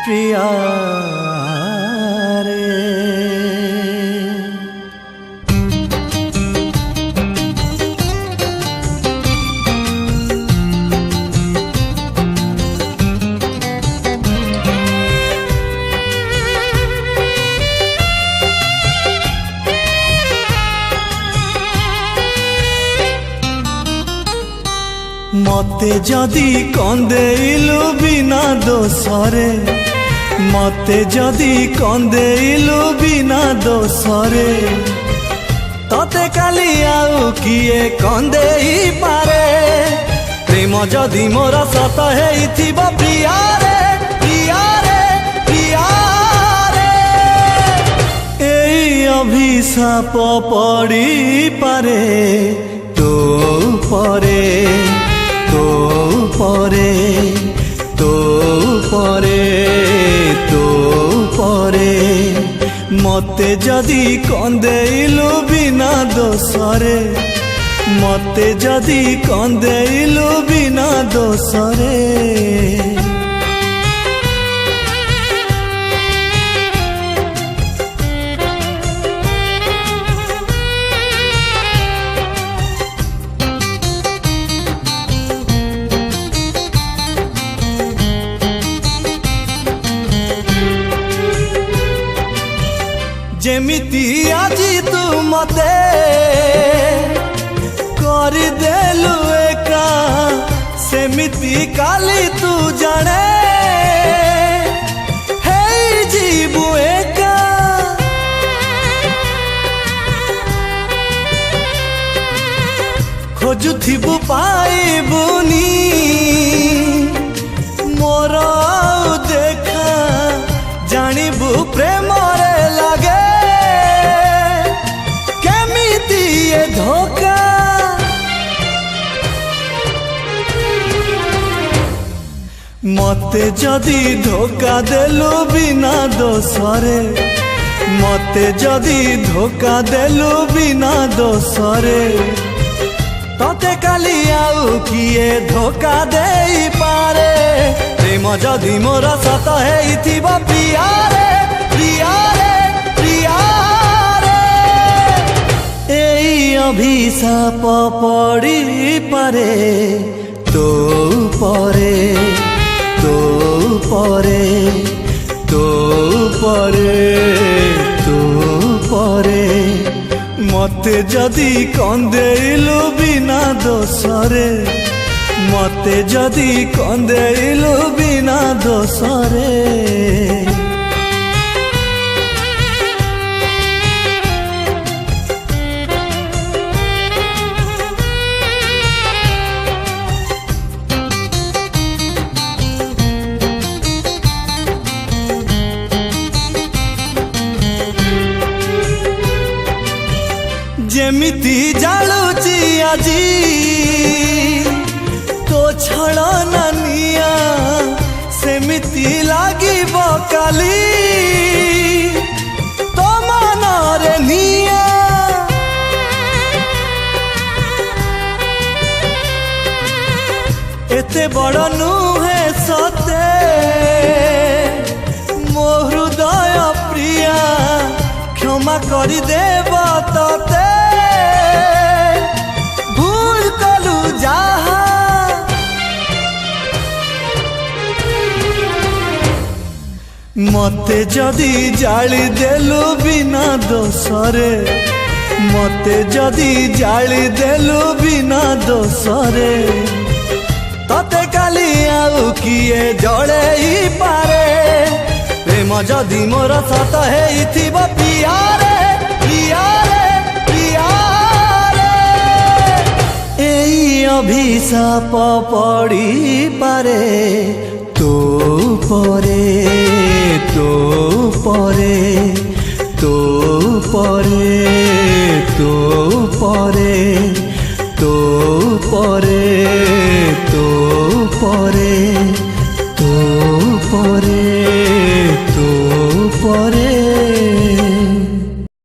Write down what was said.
प्रिया रे। मते जदि कंदेइलु बिना दोसरे, मते जदि कंदेइलु बिना दोसरे, तते काली आउ किए कंदेई पारे। प्रेम जदि मोर सत हेइथिब प्रिया रे, प्रिया रे, प्रिया रे। एई अभिशाप पड़ी पारे तो परे, तो परे, तो परे, तो परे। मते जदि कंदेइलु बिना दोसरे, मते जदि कंदेइलु बिना दोसरे। जेमिति आजी तू मते करि देलु एका, सेमिति काली तू जाने हे जीवु एका। खोजुथिबु पाइबुनी मोर देखा, जानिबु प्रेम रे लागे धोखा। मते जदि धोखा देलु बिना दोसरे, मते जदि धोखा देलु बिना दोसरे, तते काली आउ किए धोखा देई पारे। प्रेम जदि मोर सत हेइथिब प्रिया रे, प्रिया रे, प्रिया रे। एई अभिशाप पड़ी पारे तो परे, तो परे, तो परे, तो परे। मते जदि कंदेइलु बिना दोसरे, मते जदि कंदेइलु बिना दोसरे। जेमिति जालुची आजी तो छड़ना निया, सेमिति लागिब काली तो मनरे निया। एते बड़ नुहे सते मो हृदय प्रिया, क्षमा करि देव तते भूल कलु जाहा। मते जदि जाली देलु बिना दोसरे, मते जदि जाली देलु बिना दोसरे, तते काली आउ किए जड़ेई पारे। प्रेम जदि मोर सत हेइथिब प्रिया रे, प्रिया रे, प्रिया रे। एई अभिशाप पड़ी पारे तो परे, तो परे, तो परे, तो परे, तो परे, तो परे, तो परे, तो परे।